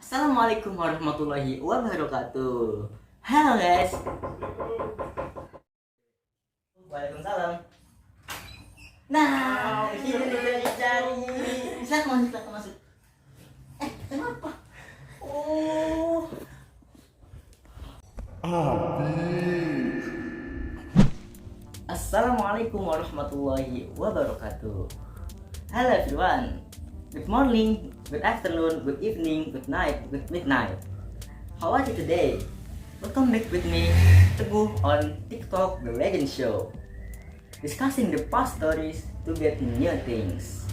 Assalamualaikum warahmatullahi wabarakatuh. Halo guys. Waalaikumsalam. Nah, ini udah dicari. Silakan masuk. Kenapa? Oh. Assalamualaikum warahmatullahi wabarakatuh. Hello everyone. Good morning, good afternoon, good evening, good night, good midnight. How are you today? Welcome back with me, Teguh, on TikTok The Legend Show, discussing the past stories to get new things.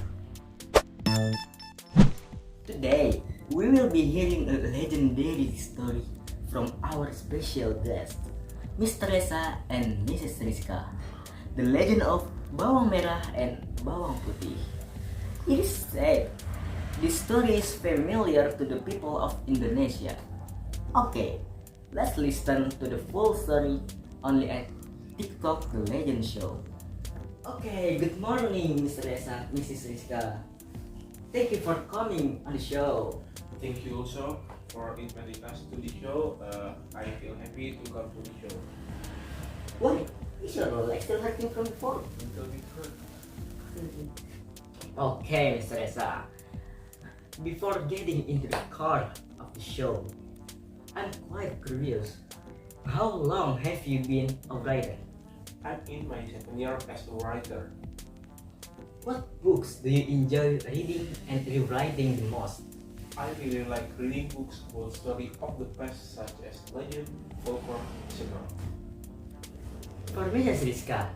Today, we will be hearing a legendary story from our special guest, Mr. Rhesa and Mrs. Rizka, the legend of Bawang Merah and Bawang Putih. It is said this story is familiar to the people of Indonesia. Okay, let's listen to the full story only at TikTok The Legend Show. Okay, good morning, Mr. Rhesa, Mrs. Rizka. Thank you for coming on the show. Thank you also for inviting us to the show. I feel happy to come to the show. Why? Is your leg still hurting from before? Little bit hurt. Okay, Mr. Rhesa. Before getting into the core of the show, I'm quite curious. How long have you been a writer? I'm in my second year as a writer. What books do you enjoy reading and rewriting the most? I really like reading books about story of the past such as legend, folklore, etc. For Mrs. Rizka,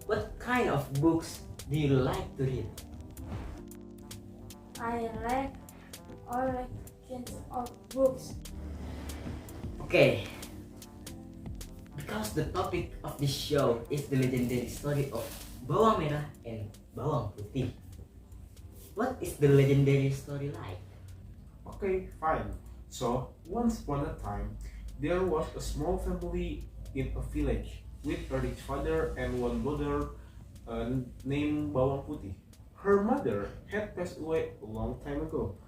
what kind of books do you like to read? I like all kinds of books. Okay, because the topic of this show is the legendary story of Bawang Merah and Bawang Putih. What is the legendary story like? Okay, fine. So, once upon a time, there was a small family in a village with a rich father and one daughter named Bawang Putih. Her mother had passed away a long time ago,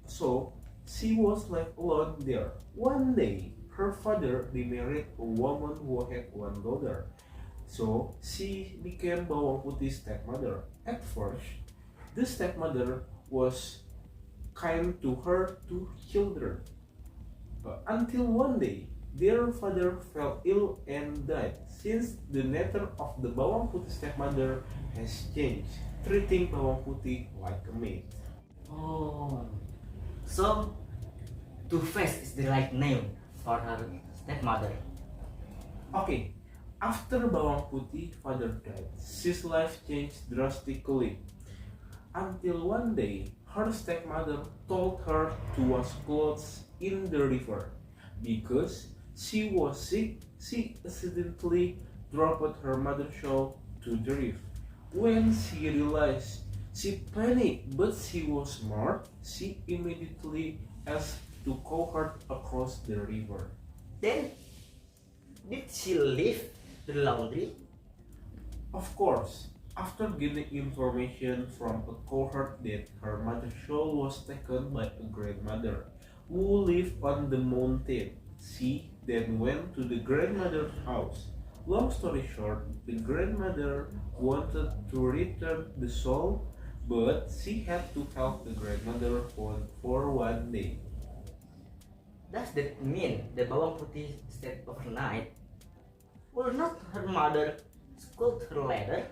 so she was left alone there. One day, her father remarried a woman who had one daughter, so she became Bawang Putih's stepmother. At first, the stepmother was kind to her two children, until one day, their father fell ill and died. Since the nature of the Bawang Putih stepmother has changed, treating Bawang Putih like a maid. Oh, so Two-Face is the right name for her stepmother. Okay, after Bawang Putih father died, his life changed drastically. Until one day, her stepmother told her to wash clothes in the river. Because she was sick, she accidentally dropped her mother's shawl to the river. When she realized, she panicked, but she was smart. She immediately asked to cohort across the river. Then, did she leave the laundry? Of course, after getting information from a cohort that her mother's shawl was taken by a grandmother who lived on the mountain, she then went to the grandmother's house. Long story short, the grandmother wanted to return the shawl, but she had to help the grandmother for one day. Does that mean the Bawang Putih stayed overnight? Will not her mother scold her later?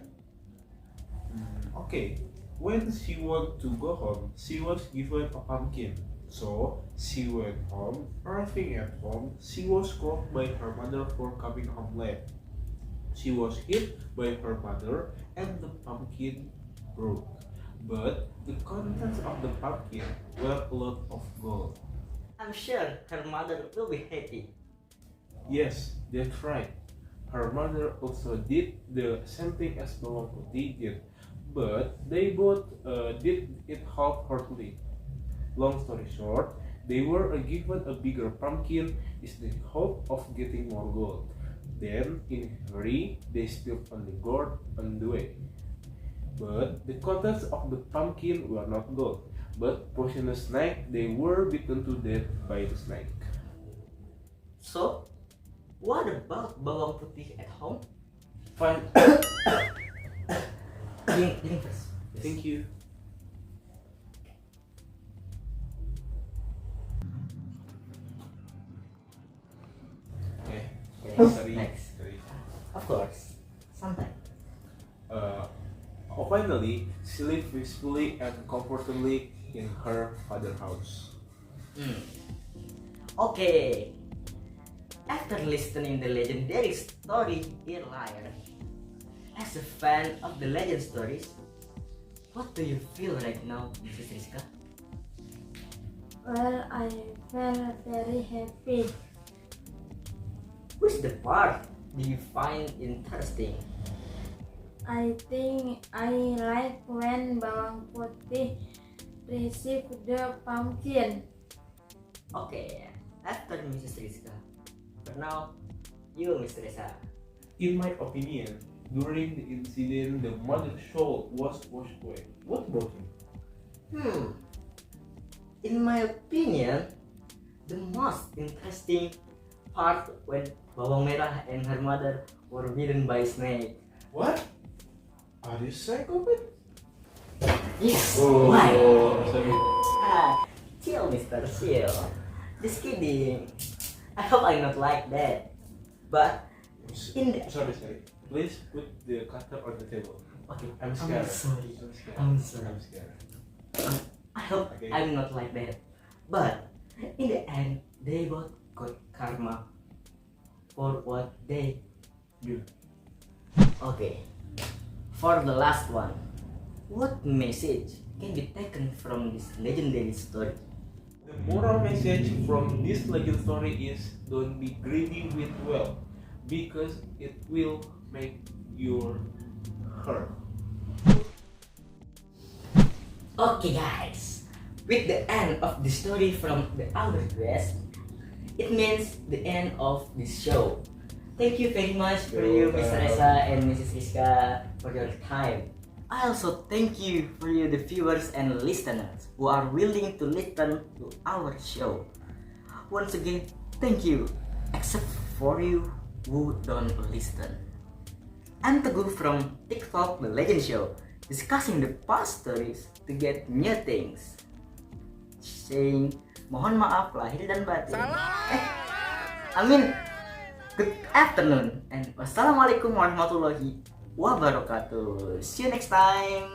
Okay, when she wanted to go home, she was given a pumpkin. So she went home. Arriving at home, she was scolded by her mother for coming home late. She was hit by her mother and the pumpkin broke. But the contents of the pumpkin were a lot of gold. I'm sure her mother will be happy. Yes, that's right. Her mother also did the same thing as Bawang Putih did, but they both did it half-heartedly. Long story short, they were given a bigger pumpkin in the hope of getting more gold. Then, in a hurry, they spilled on the gourd on the way. But the contents of the pumpkin were not gold, but poisonous snake, they were bitten to death by the snake. So, what about Bawang Putih at home? Fine. Drink first. Thank you. Okay. Sari. Next. Sari. Of course. Sometimes. Finally, she lived peacefully and comfortably in her father's house. Okay. After listening the legendary story earlier, as a fan of the legend stories, what do you feel right now, Mrs. Rizka? Well, I felt very happy. Which the part do you find interesting? I think I like when Bawang Putih received the pumpkin. Okay, after Mrs. Rizka. For now, you, Mr. Rhesa. In my opinion, during the incident, the mother soul was washed away. What about you? In my opinion, the most interesting part when Bawang Merah and her mother were bitten by a snake. What? Are you psychopath? Yes. Oh, Why? sorry. Chill, Mister. Chill. Just kidding. I hope I'm not like that. But in the Sorry. Please put the cutter on the table. okay, I'm scared. sorry. I'm scared. I'm sorry. I'm scared. I hope Okay. I'm not like that. But in the end, they both got karma for what they do. Okay. For the last one, what message can be taken from this legendary story? The moral message from this legend story is don't be greedy with wealth because it will make you hurt. Okay guys, with the end of the story from the outer west, it means the end of this show. Thank you very much for you, Mr. Rhesa and Mrs. Rizka, for your time. I also thank you for you, the viewers and listeners who are willing to listen to our show. Once again, thank you, except for you who don't listen. I'm Teguh from TikTok The Legend Show, discussing the past stories to get new things. Saying mohon maaf lahir dan batin. Good afternoon and wassalamualaikum warahmatullahi wabarakatuh. See you next time.